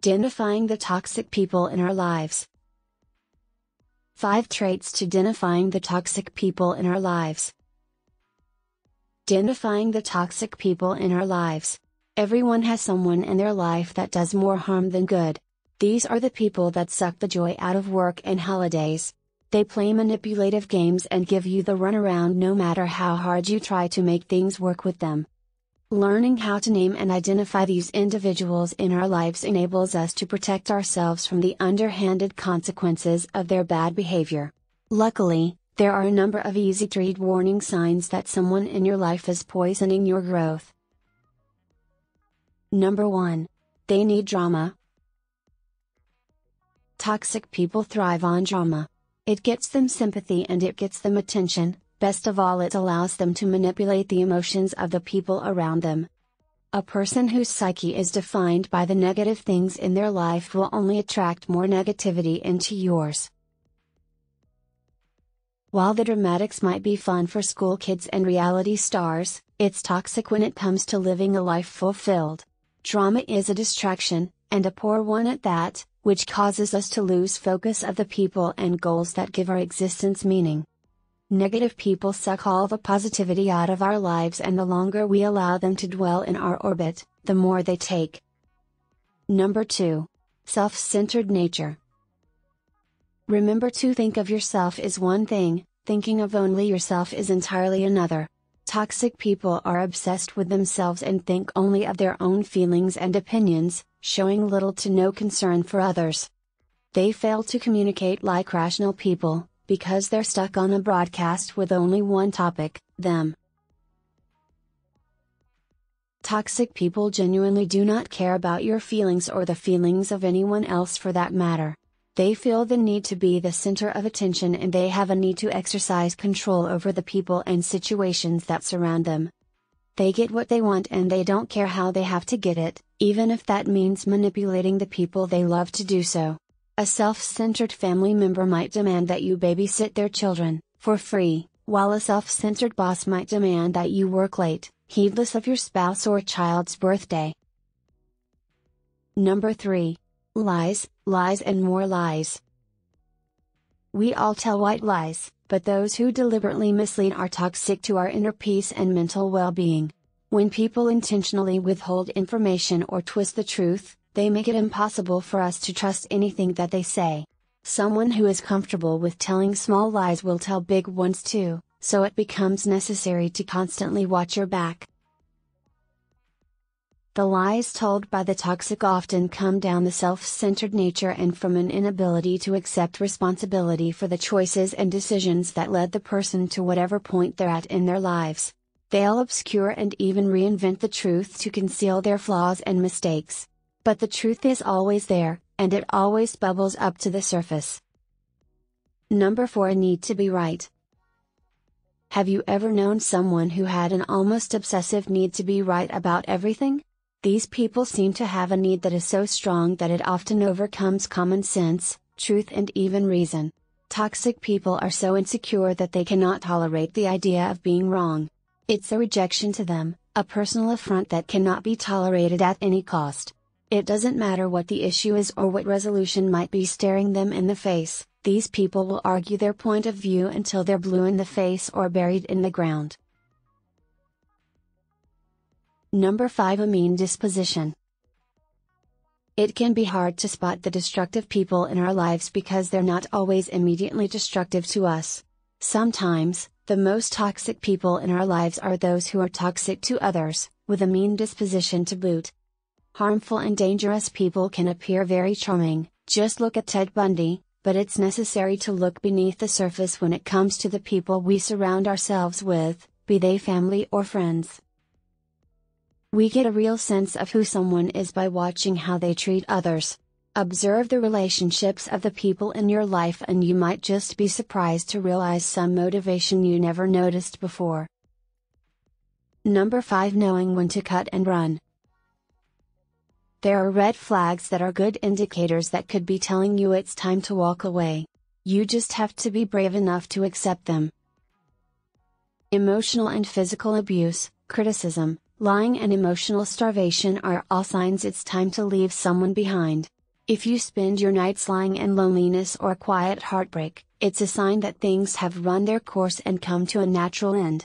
Identifying the toxic people in our lives. 5 traits to identifying the toxic people in our lives. Identifying the toxic people in our lives. Everyone has someone in their life that does more harm than good. These are the people that suck the joy out of work and holidays. They play manipulative games and give you the runaround no matter how hard you try to make things work with them. Learning how to name and identify these individuals in our lives enables us to protect ourselves from the underhanded consequences of their bad behavior. Luckily, there are a number of easy-to-read warning signs that someone in your life is poisoning your growth. Number 1. They need drama. Toxic people thrive on drama. It gets them sympathy and it gets them attention. Best of all, it allows them to manipulate the emotions of the people around them. A person whose psyche is defined by the negative things in their life will only attract more negativity into yours. While the dramatics might be fun for school kids and reality stars, it's toxic when it comes to living a life fulfilled. Drama is a distraction, and a poor one at that, which causes us to lose focus of the people and goals that give our existence meaning. Negative people suck all the positivity out of our lives, and the longer we allow them to dwell in our orbit, the more they take. Number 2. Self-centered nature. Remember, to think of yourself is one thing, thinking of only yourself is entirely another. Toxic people are obsessed with themselves and think only of their own feelings and opinions, showing little to no concern for others. They fail to communicate like rational people, because they're stuck on a broadcast with only one topic, them. Toxic people genuinely do not care about your feelings or the feelings of anyone else for that matter. They feel the need to be the center of attention, and they have a need to exercise control over the people and situations that surround them. They get what they want and they don't care how they have to get it, even if that means manipulating the people they love to do so. A self-centered family member might demand that you babysit their children, for free, while a self-centered boss might demand that you work late, heedless of your spouse or child's birthday. Number 3. Lies, lies and more lies. We all tell white lies, but those who deliberately mislead are toxic to our inner peace and mental well-being. When people intentionally withhold information or twist the truth, they make it impossible for us to trust anything that they say. Someone who is comfortable with telling small lies will tell big ones too, so it becomes necessary to constantly watch your back. The lies told by the toxic often come down the self-centered nature and from an inability to accept responsibility for the choices and decisions that led the person to whatever point they're at in their lives. They'll obscure and even reinvent the truth to conceal their flaws and mistakes. But the truth is always there, and it always bubbles up to the surface. Number 4. Need to be right. Have you ever known someone who had an almost obsessive need to be right about everything? These people seem to have a need that is so strong that it often overcomes common sense, truth and even reason. Toxic people are so insecure that they cannot tolerate the idea of being wrong. It's a rejection to them, a personal affront that cannot be tolerated at any cost. It doesn't matter what the issue is or what resolution might be staring them in the face, these people will argue their point of view until they're blue in the face or buried in the ground. Number 5. A mean disposition. It can be hard to spot the destructive people in our lives because they're not always immediately destructive to us. Sometimes, the most toxic people in our lives are those who are toxic to others, with a mean disposition to boot. Harmful and dangerous people can appear very charming, just look at Ted Bundy, but it's necessary to look beneath the surface when it comes to the people we surround ourselves with, be they family or friends. We get a real sense of who someone is by watching how they treat others. Observe the relationships of the people in your life and you might just be surprised to realize some motivation you never noticed before. Number 5. Knowing when to cut and run. There are red flags that are good indicators that could be telling you it's time to walk away. You just have to be brave enough to accept them. Emotional and physical abuse, criticism, lying and emotional starvation are all signs it's time to leave someone behind. If you spend your nights lying in loneliness or quiet heartbreak, it's a sign that things have run their course and come to a natural end.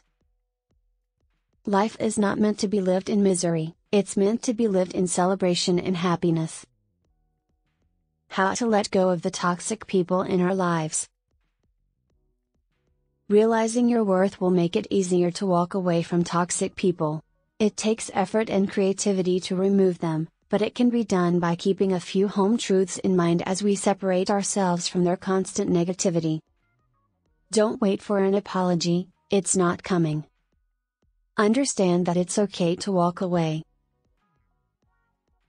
Life is not meant to be lived in misery, it's meant to be lived in celebration and happiness. How to let go of the toxic people in our lives. Realizing your worth will make it easier to walk away from toxic people. It takes effort and creativity to remove them, but it can be done by keeping a few home truths in mind as we separate ourselves from their constant negativity. Don't wait for an apology, it's not coming. Understand that it's okay to walk away.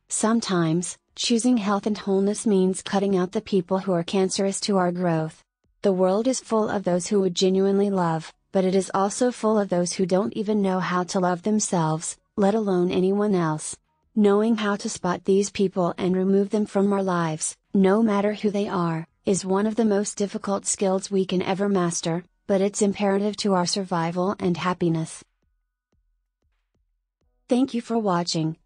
Sometimes, choosing health and wholeness means cutting out the people who are cancerous to our growth. The world is full of those who would genuinely love, but it is also full of those who don't even know how to love themselves, let alone anyone else. Knowing how to spot these people and remove them from our lives, no matter who they are, is one of the most difficult skills we can ever master, but it's imperative to our survival and happiness. Thank you for watching.